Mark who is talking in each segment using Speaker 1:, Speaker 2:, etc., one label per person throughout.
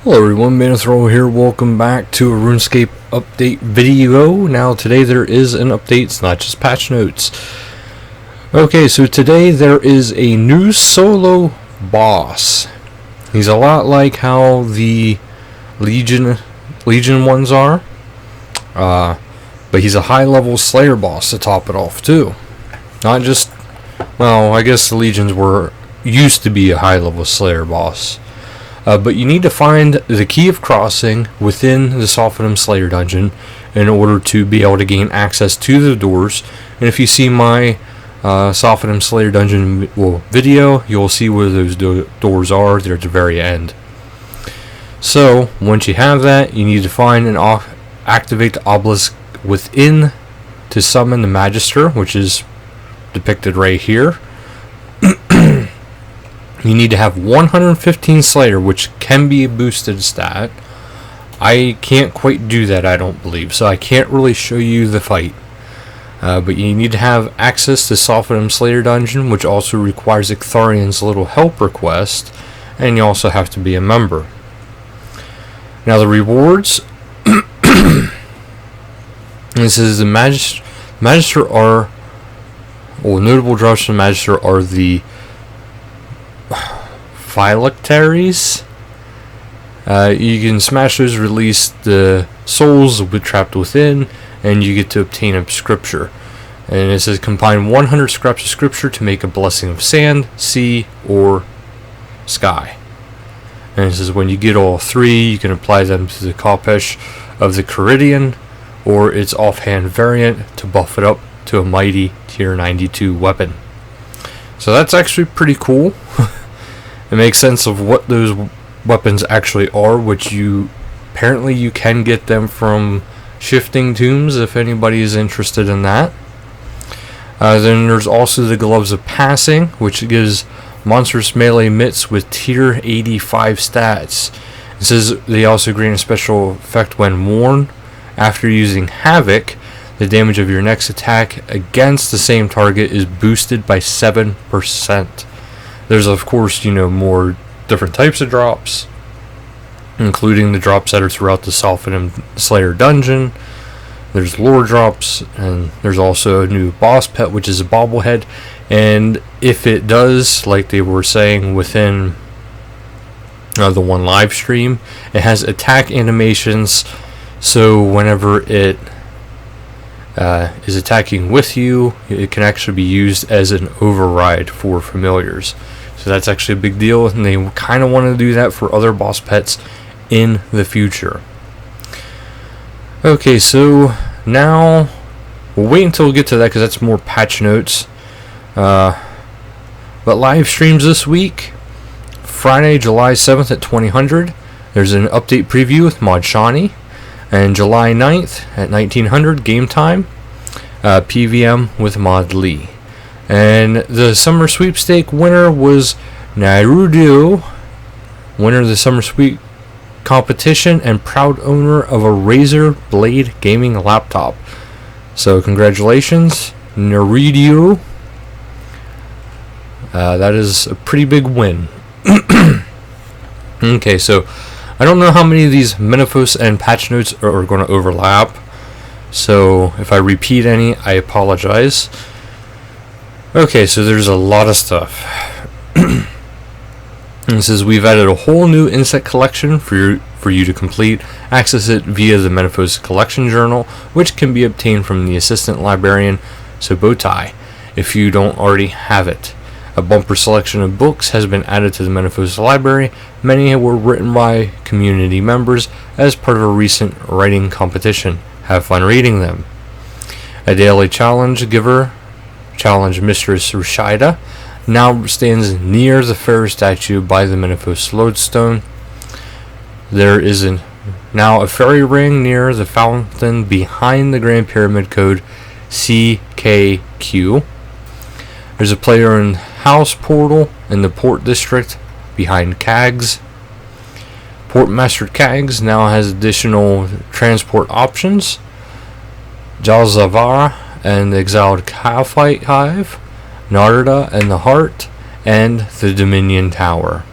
Speaker 1: Hello everyone, Magister here. Welcome back to a RuneScape update video. Now today there is an update, it's not just patch notes. Okay, so today there is a new solo boss. He's a lot like how the Legion ones are. But he's a high level Slayer boss to top it off too. Not just, well, I guess the Legions used to be a high level Slayer boss. But you need to find the key of crossing within the Sophidim Slayer dungeon in order to be able to gain access to the doors. And if you see my Sophidim Slayer dungeon video, you'll see where those doors are. They're at the very end. So once you have that, you need to find and activate the obelisk within to summon the Magister, which is depicted right here. You need to have 115 Slayer, which can be a boosted stat. I can't quite do that, I don't believe, so I can't really show you the fight. But you need to have access to Sophidim Slayer Dungeon, which also requires Ictharian's little help request, and you also have to be a member. Now the rewards, this is the Magister are, well, notable drops from Magister are the phylacteries. You can smash those, release the souls trapped within, and you get to obtain a scripture. And it says combine 100 scraps of scripture to make a blessing of sand, sea, or sky. And it says when you get all three, you can apply them to the Kopesh of the Caridian, or its offhand variant to buff it up to a mighty tier 92 weapon. So that's actually pretty cool. It makes sense of what those weapons actually are, which apparently you can get them from shifting tombs if anybody is interested in that. Then there's also the gloves of passing, which gives monstrous melee mitts with tier 85 stats. It says they also grant a special effect when worn. After using Havoc, the damage of your next attack against the same target is boosted by 7%. There's of course, more different types of drops, including the drops that are throughout the Sophidim Slayer dungeon. There's lore drops, and there's also a new boss pet, which is a bobblehead. And if it does, like they were saying within the one live stream, it has attack animations, so whenever it is attacking with you, it can actually be used as an override for familiars. So that's actually a big deal, and they kind of want to do that for other boss pets in the future. Okay, so now we'll wait until we get to that because that's more patch notes. But live streams this week, Friday, July 7th at 2000, there's an update preview with Mod Shani, and July 9th at 1900 game time, PVM with Mod Lee. And the summer sweepstake winner was Nairudu, winner of the summer sweep competition and proud owner of a Razer Blade gaming laptop. So congratulations, Nairudu. That is a pretty big win. Okay, so I don't know how many of these Menaphos and patch notes are going to overlap. So if I repeat any, I apologize. Okay, so there's a lot of stuff. It says we've added a whole new insect collection for you to complete. Access it via the Menaphos collection journal, which can be obtained from the assistant librarian Sobowtai if you don't already have it. A bumper selection of books has been added to the Menaphos library. Many were written by community members as part of a recent writing competition. Have fun reading them. A daily challenge giver, Challenge Mistress Rushida, now stands near the pharaoh statue by the Menaphos lodestone. There is now a fairy ring near the fountain behind the Grand Pyramid code CKQ. There's a player in house portal in the port district behind Kags. Portmaster Kags now has additional transport options. Jalzavara and the Exiled Cowfight Hive, Narada and the Heart, and the Dominion Tower.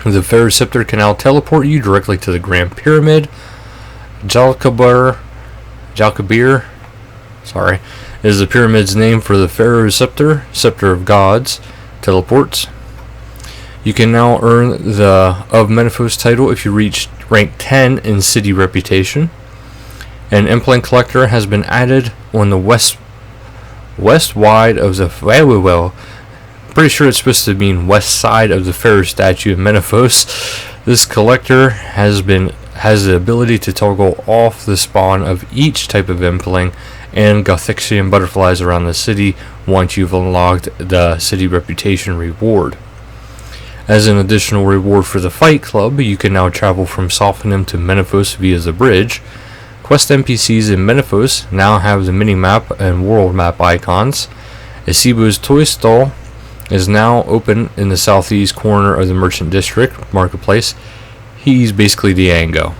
Speaker 1: The Ferrociptor can now teleport you directly to the Grand Pyramid. Jalkabir, is the pyramid's name for the Ferrociptor, Scepter of Gods, teleports. You can now earn the Of Menaphos title if you reach rank 10 in City Reputation. An implant collector has been added on the west wide of the pretty sure it's supposed to mean west side of the Pharaoh statue of Menaphos. This collector has the ability to toggle off the spawn of each type of impling and Gothixian butterflies around the city once you've unlocked the City Reputation reward. As an additional reward for the Fight Club, you can now travel from Sophonim to Menaphos via the bridge. Quest NPCs in Menaphos now have the mini-map and world map icons. Asibo's toy stall is now open in the southeast corner of the Merchant District Marketplace. He's basically the Ango.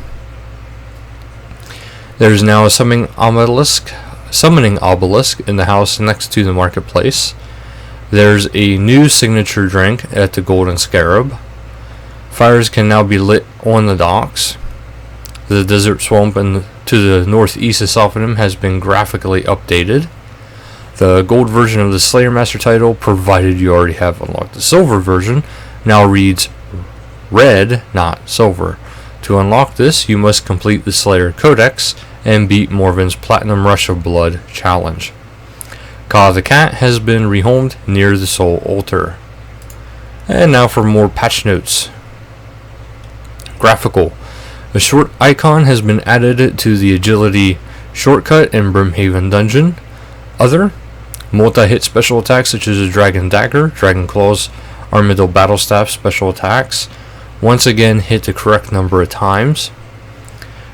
Speaker 1: There's now a summoning obelisk in the house next to the marketplace. There's a new signature drink at the Golden Scarab. Fires can now be lit on the docks. The desert swamp to the northeast of Sophonim has been graphically updated. The gold version of the Slayer Master title, provided you already have unlocked the silver version, now reads red, not silver. To unlock this, you must complete the Slayer Codex and beat Morven's Platinum Rush of Blood challenge. Ka the cat has been rehomed near the Soul Altar. And now for more patch notes. Graphical. A short icon has been added to the agility shortcut in Brimhaven Dungeon. Other multi-hit special attacks such as a Dragon Dagger, Dragon Claws, Armadillo Battle Staff special attacks once again hit the correct number of times.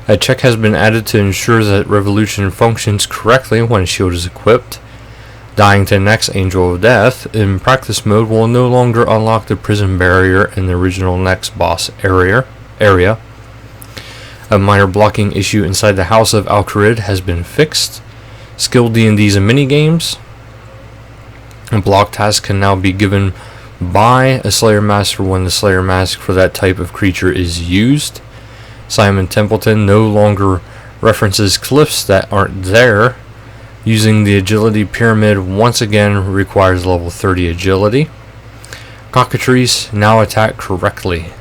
Speaker 1: A check has been added to ensure that Revolution functions correctly when a shield is equipped. Dying to Nex Angel of Death in practice mode will no longer unlock the prison barrier in the original Nex boss area. A minor blocking issue inside the House of Al-Kharid has been fixed. Skill D&Ds and minigames. A block task can now be given by a Slayer Master when the Slayer Mask for that type of creature is used. Simon Templeton no longer references cliffs that aren't there. Using the agility pyramid once again requires level 30 agility. Cockatrice now attack correctly.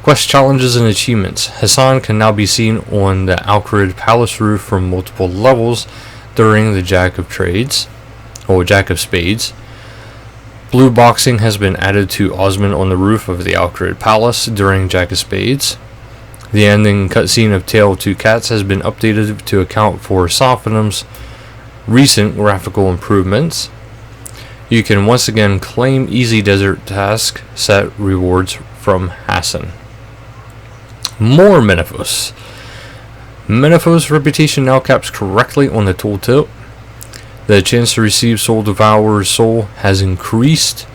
Speaker 1: Quest challenges and achievements. Hassan can now be seen on the Al-Kharid Palace roof from multiple levels during the Jack of Spades. Blue boxing has been added to Osmond on the roof of the Al-Kharid Palace during Jack of Spades. The ending cutscene of Tale of Two Cats has been updated to account for Sophanim's recent graphical improvements. You can once again claim easy desert task set rewards from Hassan. More Menaphos. Menaphos' reputation now caps correctly on the tooltip. The chance to receive Soul Devourer's soul has increased.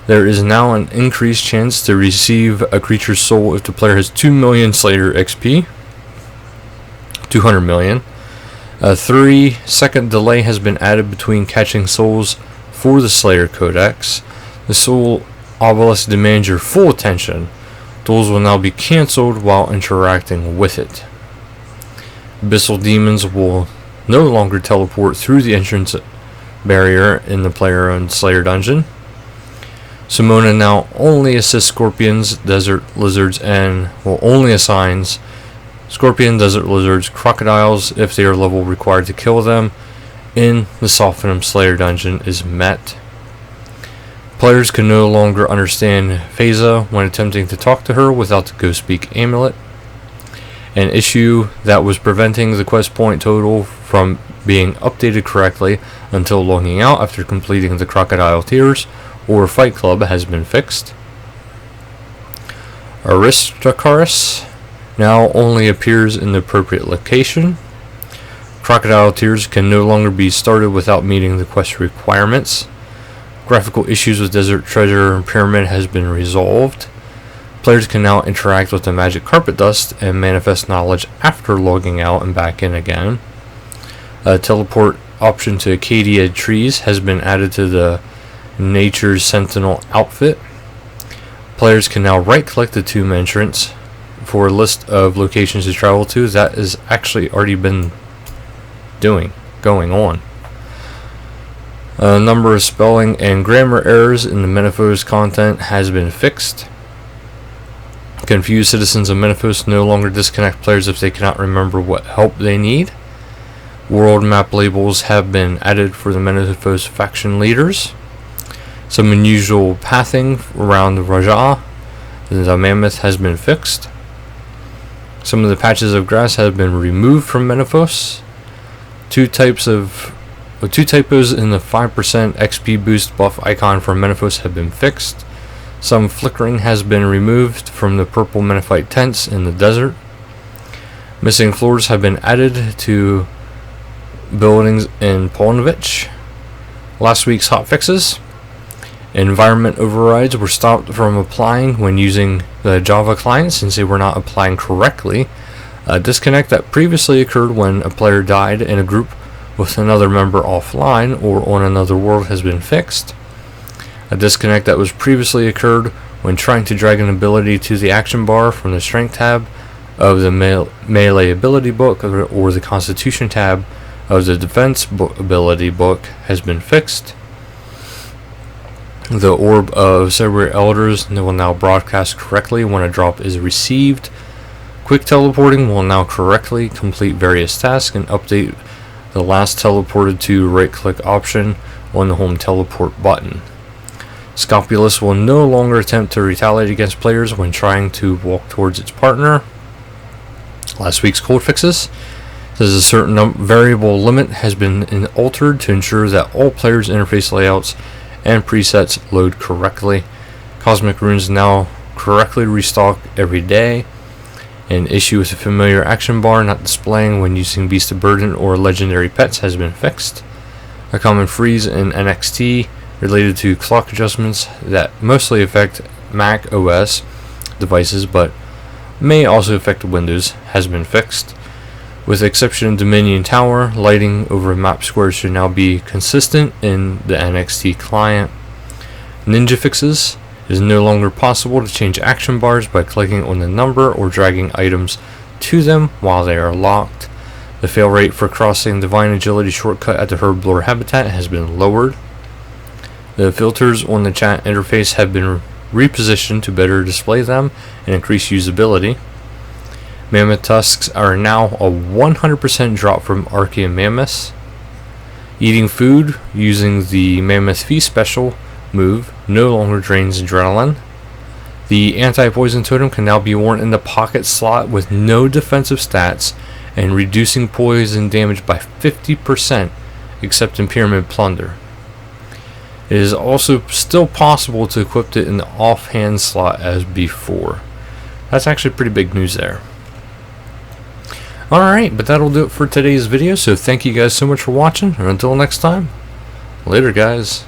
Speaker 1: There is now an increased chance to receive a creature's soul if the player has 2 million Slayer XP. 200 million. A 3-second delay has been added between catching souls for the Slayer Codex. The Soul Obelisk demands your full attention. Duels will now be cancelled while interacting with it. Abyssal demons will no longer teleport through the entrance barrier in the player-owned Slayer dungeon. Simona now only assists scorpions, desert lizards, and only assigns scorpion, desert lizards, crocodiles if their level required to kill them in the Sophonim Slayer dungeon is met. Players can no longer understand Phasa when attempting to talk to her without the Go Speak amulet. An issue that was preventing the quest point total from being updated correctly until logging out after completing the Crocodile Tears or Fight Club has been fixed. Aristarchus now only appears in the appropriate location. Crocodile Tears can no longer be started without meeting the quest requirements. Graphical issues with Desert Treasure and Pyramid has been resolved. Players can now interact with the magic carpet dust and manifest knowledge after logging out and back in again. A teleport option to Acadia trees has been added to the Nature's Sentinel outfit. Players can now right-click the tomb entrance for a list of locations to travel to. That has actually already been going on. A number of spelling and grammar errors in the Menaphos content has been fixed. Confused citizens of Menaphos no longer disconnect players if they cannot remember what help they need. World map labels have been added for the Menaphos faction leaders. Some unusual pathing around the Raja, the Mammoth, has been fixed. Some of the patches of grass have been removed from Menaphos. Two typos in the 5% XP boost buff icon for Menaphos have been fixed. Some flickering has been removed from the purple Menaphite tents in the desert. Missing floors have been added to buildings in Polnovich. Last week's hotfixes. Environment overrides were stopped from applying when using the Java client since they were not applying correctly. A disconnect that previously occurred when a player died in a group with another member offline or on another world has been fixed. A disconnect that was previously occurred when trying to drag an ability to the action bar from the strength tab of the melee ability book or the constitution tab of the defense ability book has been fixed. The orb of Cyber Elders will now broadcast correctly when a drop is received. Quick teleporting will now correctly complete various tasks and update the last teleported to right-click option on the home teleport button. Scopulus will no longer attempt to retaliate against players when trying to walk towards its partner. Last week's code fixes says a certain variable limit has been altered to ensure that all players' interface layouts and presets load correctly. Cosmic runes now correctly restock every day. An issue with the familiar action bar not displaying when using Beast of Burden or legendary pets has been fixed. A common freeze in NXT related to clock adjustments that mostly affect Mac OS devices but may also affect Windows has been fixed. With the exception of Dominion Tower, lighting over map squares should now be consistent in the NXT client. Ninja fixes. It is no longer possible to change action bars by clicking on the number or dragging items to them while they are locked. The fail rate for crossing Divine Agility shortcut at the Herblore habitat has been lowered. The filters on the chat interface have been repositioned to better display them and increase usability. Mammoth tusks are now a 100% drop from Archean mammoths. Eating food using the Mammoth Feast special move no longer drains adrenaline. The anti-poison totem can now be worn in the pocket slot with no defensive stats and reducing poison damage by 50% except in Pyramid Plunder. It is also still possible to equip it in the offhand slot as before. That's actually pretty big news there. Alright, but that'll do it for today's video, so thank you guys so much for watching, and until next time, later guys.